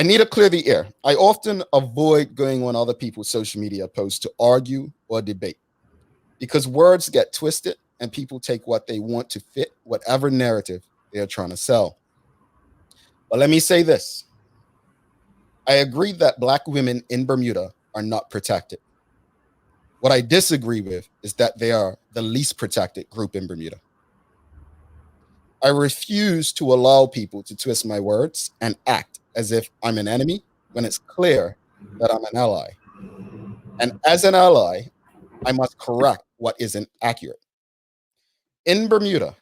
I need to clear the air. I often avoid going on other people's social media posts to argue or debate because words get twisted and people take what they want to fit whatever narrative they are trying to sell. But let me say this: I agree that Black women in Bermuda are not protected. What I disagree with is that they are the least protected group in Bermuda. I refuse to allow people to twist my words and act as if I'm an enemy when it's clear that I'm an ally. And as an ally, I must correct what isn't accurate. In Bermuda,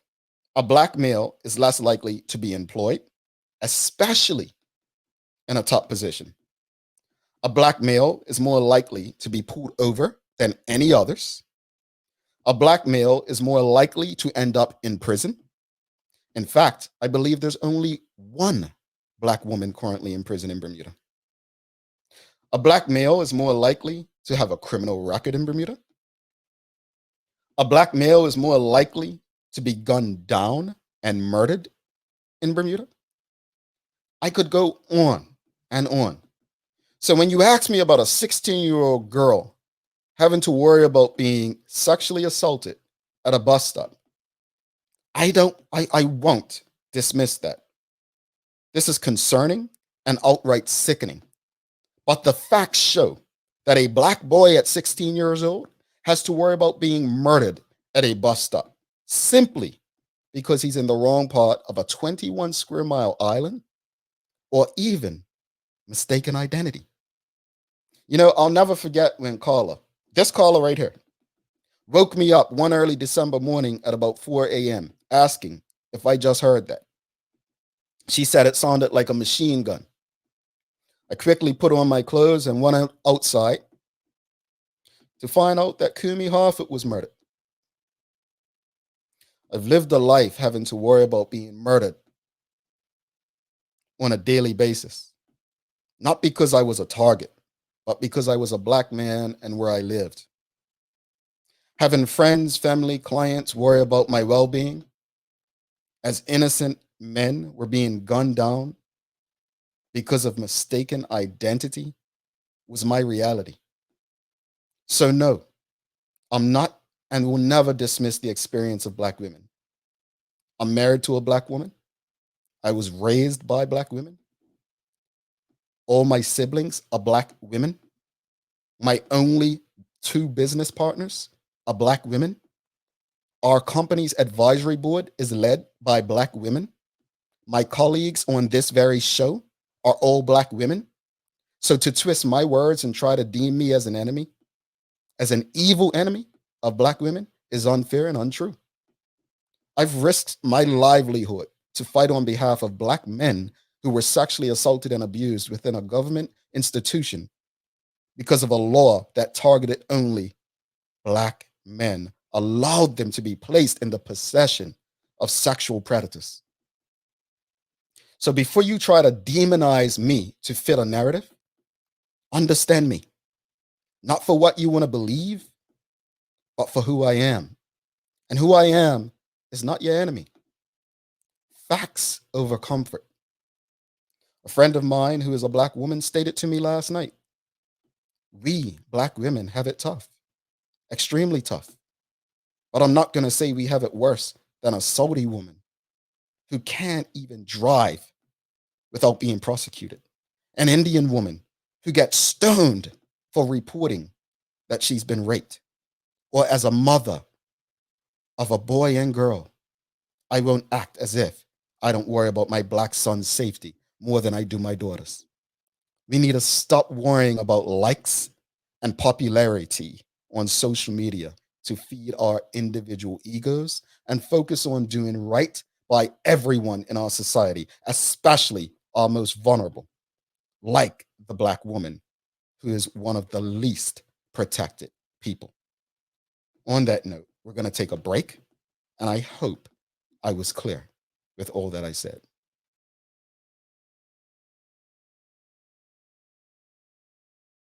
a Black male is less likely to be employed, especially in a top position. A Black male is more likely to be pulled over than any others. A Black male is more likely to end up in prison. In fact, I believe there's only one Black woman currently in prison in Bermuda. A Black male is more likely to have a criminal record in Bermuda. A Black male is more likely to be gunned down and murdered in Bermuda. I could go on and on. So when you ask me about a 16-year-old girl having to worry about being sexually assaulted at a bus stop, I won't dismiss that. This is concerning and outright sickening. But the facts show that a Black boy at 16 years old has to worry about being murdered at a bus stop simply because he's in the wrong part of a 21 square mile island or even mistaken identity. I'll never forget when this caller right here, woke me up one early December morning at about 4 a.m. asking if I just heard that. She said it sounded like a machine gun. I quickly put on my clothes and went outside to find out that Kumi Harford was murdered. I've lived a life having to worry about being murdered on a daily basis, not because I was a target, but because I was a Black man and where I lived. Having friends, family, clients worry about my well being as innocent men were being gunned down because of mistaken identity was my reality. So, no, I'm not and will never dismiss the experience of Black women. I'm married to a Black woman. I was raised by Black women. All my siblings are Black women. My only two business partners are Black women. Our company's advisory board is led by Black women. My colleagues on this very show are all Black women. So to twist my words and try to deem me as an enemy, as an evil enemy of Black women, is unfair and untrue. I've risked my livelihood to fight on behalf of Black men who were sexually assaulted and abused within a government institution because of a law that targeted only Black men, allowed them to be placed in the possession of sexual predators. So before you try to demonize me to fit a narrative, understand me, not for what you want to believe, but for who I am. And who I am is not your enemy. Facts over comfort. A friend of mine who is a Black woman stated to me last night, we Black women have it tough, extremely tough. But I'm not going to say we have it worse than a Saudi woman who can't even drive without being prosecuted, an Indian woman who gets stoned for reporting that she's been raped, or as a mother of a boy and girl, I won't act as if I don't worry about my Black son's safety more than I do my daughter's. We need to stop worrying about likes and popularity on social media to feed our individual egos and focus on doing right by everyone in our society, especially our most vulnerable, like the Black woman, who is one of the least protected people. On that note, we're going to take a break, and I hope I was clear with all that I said.